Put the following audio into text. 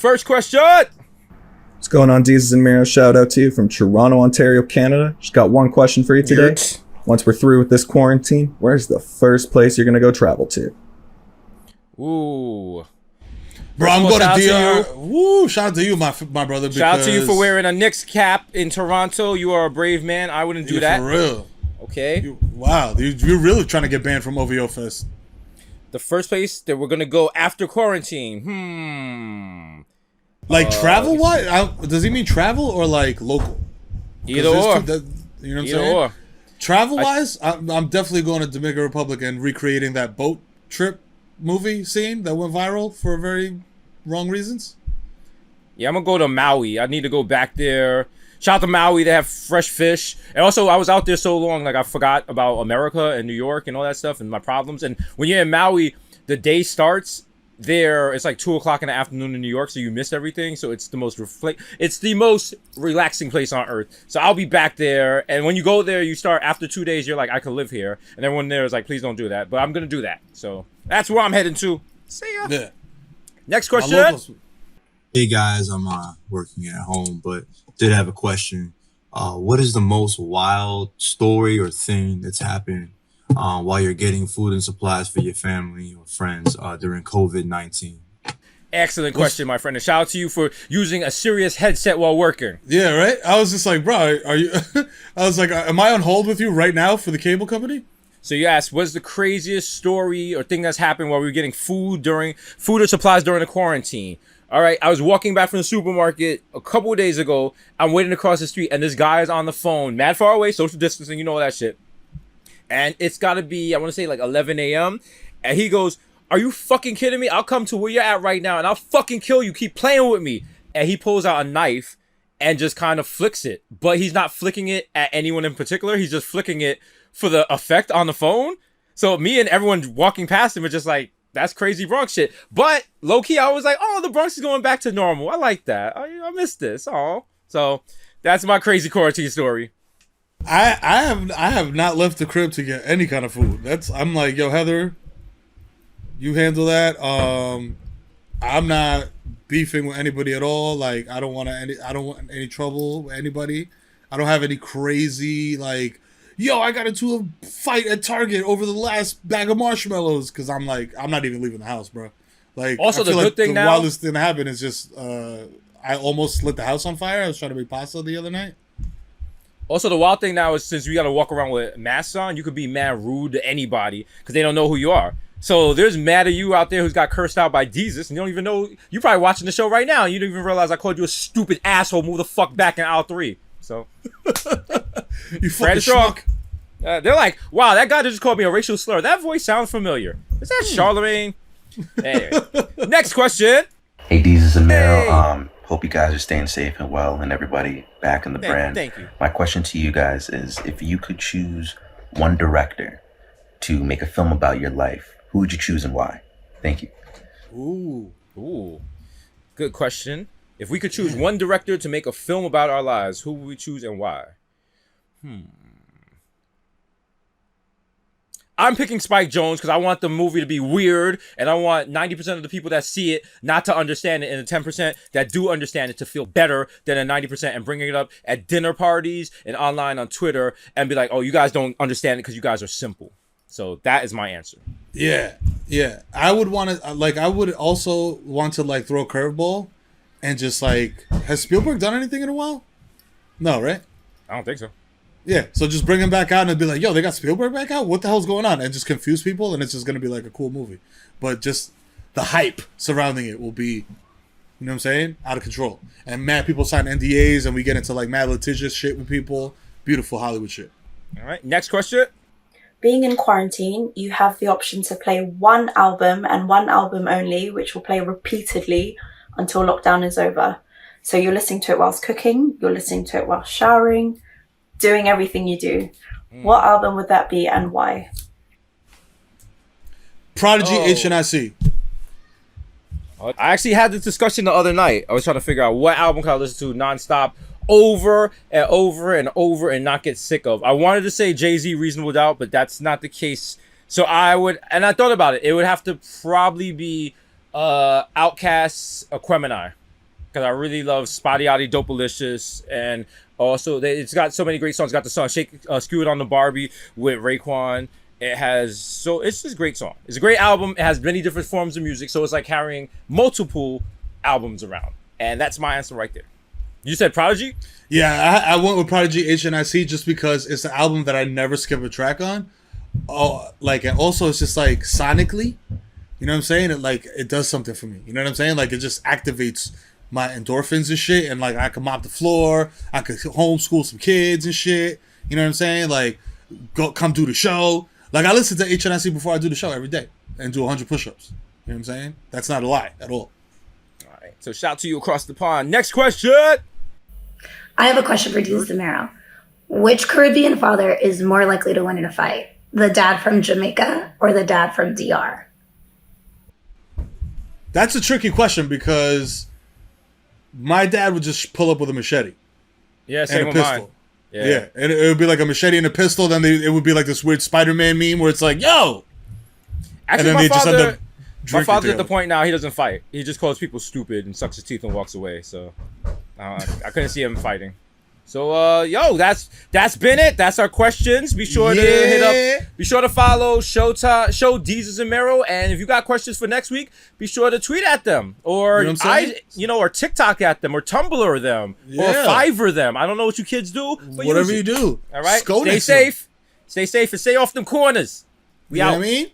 First question. What's going on, DESUS Mero? Shout out to you from Toronto, Ontario, Canada. Just got one question for you today. Once we're through with this quarantine, where's the first place you're gonna go travel to? Ooh. Bro, I'm going to DR. Woo! Shout out to you, my brother. Shout out to you for wearing a Knicks cap in Toronto. You are a brave man. I wouldn't do that. For real. Okay. Wow, you're really trying to get banned from OVO Fest. The first place that we're gonna go after quarantine. Like travel? What? Does he mean travel or like local? Either or. You know what I'm saying? Travel wise, I'm definitely going to Dominican Republic and recreating that boat trip movie scene that went viral for very wrong reasons. Yeah, I'm gonna go to Maui. I need to go back there. Shout out to Maui. They have fresh fish. And also, I was out there so long, like I forgot about America and New York and all that stuff and my problems. And when you're in Maui, the day starts there. It's like 2:00 in the afternoon in New York, so you miss everything. So it's the most relaxing place on earth. So I'll be back there. And when you go there, you start after 2 days. You're like, I could live here. And everyone there is like, please don't do that. But I'm gonna do that. So that's where I'm heading to. See ya. Yeah. Next question. Hey guys, I'm working at home, but did have a question. What is the most wild story or thing that's happened while you're getting food and supplies for your family or friends during COVID-19? Excellent question, my friend. And shout out to you for using a serious headset while working. Yeah, right? I was just like, bro, are you... I was like, am I on hold with you right now for the cable company? So you asked, what's the craziest story or thing that's happened while we were getting food or supplies during the quarantine? All right, I was walking back from the supermarket a couple of days ago. I'm waiting across the street, and this guy is on the phone, mad far away, social distancing, you know all that shit. And it's got to be, I want to say like 11 a.m. And he goes, are you fucking kidding me? I'll come to where you're at right now, and I'll fucking kill you. Keep playing with me. And he pulls out a knife and just kind of flicks it. But he's not flicking it at anyone in particular. He's just flicking it for the effect on the phone. So me and everyone walking past him are just like, that's crazy Bronx shit. But low key, I was like, oh, the Bronx is going back to normal. I like that. I missed this. Oh, so that's my crazy quarantine story. I have not left the crib to get any kind of food. I'm like, yo, Heather, you handle that. I'm not beefing with anybody at all. Like, I don't want any trouble with anybody. I don't have any crazy like, yo, I got into a fight at Target over the last bag of marshmallows, because I'm like, I'm not even leaving the house, bro. Like, also, I feel the good thing the now, wildest thing that happened is just I almost lit the house on fire. I was trying to make pasta the other night. Also, the wild thing now is, since we got to walk around with masks on, you could be mad rude to anybody because they don't know who you are. So there's mad at you out there who's got cursed out by DESUS, and you don't even know. You're probably watching the show right now, and you don't even realize I called you a stupid asshole. Move the fuck back in aisle 3. So you fucking schmuck. They're like, wow, that guy just called me a racial slur. That voice sounds familiar. Is that Charlemagne? Anyway, next question. Hey, DESUS Mero. Hope you guys are staying safe and well, and everybody back in the brand. Thank you. My question to you guys is, if you could choose one director to make a film about your life, who would you choose and why? Thank you. Ooh. Good question. If we could choose one director to make a film about our lives, who would we choose and why? I'm picking Spike Jonze because I want the movie to be weird, and I want 90% of the people that see it not to understand it, and the 10% that do understand it to feel better than the 90%, and bringing it up at dinner parties and online on Twitter and be like, oh, you guys don't understand it because you guys are simple. So that is my answer. Yeah. I would want to, like, I would also want to, like, throw a curveball and just, like, has Spielberg done anything in a while? No, right? I don't think so. Yeah, so just bring him back out and be like, yo, they got Spielberg back out? What the hell's going on? And just confuse people, and it's just going to be like a cool movie. But just the hype surrounding it will be, you know what I'm saying? Out of control. And mad people sign NDAs, and we get into like mad litigious shit with people. Beautiful Hollywood shit. All right, next question. Being in quarantine, you have the option to play one album and one album only, which will play repeatedly until lockdown is over. So you're listening to it whilst cooking, you're listening to it whilst showering, doing everything you do. What album would that be and why? Prodigy HNIC. I actually had this discussion the other night. I was trying to figure out what album can I listen to nonstop over and over and over and not get sick of. I wanted to say Jay-Z Reasonable Doubt, but that's not the case. So I would, and I thought about it, it would have to probably be Outkast's Aquemini. because I really love Spotty Dopalicious, and also it's got so many great songs. Got the song Skew It on the Barbie with Raekwon. It's just a great song. It's a great album. It has many different forms of music, so it's like carrying multiple albums around. And that's my answer right there. You said Prodigy? Yeah, I went with Prodigy HNIC just because it's an album that I never skip a track on. Oh, like, and also it's just like sonically, you know what I'm saying? It does something for me. You know what I'm saying? Like, it just activates my endorphins and shit, and like I can mop the floor, I could homeschool some kids and shit. You know what I'm saying? Like, come do the show. Like, I listen to HNIC before I do the show every day and do 100 push-ups. You know what I'm saying? That's not a lie at all. All right. So shout to you across the pond. Next question. I have a question for DESUS MERO. Which Caribbean father is more likely to win in a fight? The dad from Jamaica or the dad from DR? That's a tricky question because my dad would just pull up with a machete. Yeah, same and a with pistol. mine. Yeah, and it would be like a machete and a pistol. Then it would be like this weird Spider-Man meme where it's like, "Yo!" Actually, and then my father's at together. the point now he doesn't fight. He just calls people stupid and sucks his teeth and walks away. So I couldn't see him fighting. So that's been it. That's our questions. Be sure to hit up. Be sure to follow Showtime, Show DESUS MERO, and if you got questions for next week, be sure to tweet at them or or TikTok at them or Tumblr them or Fiverr them. I don't know what you kids do, but whatever you do. All right. Stay safe. Stay safe and stay off them corners. We out. What I mean?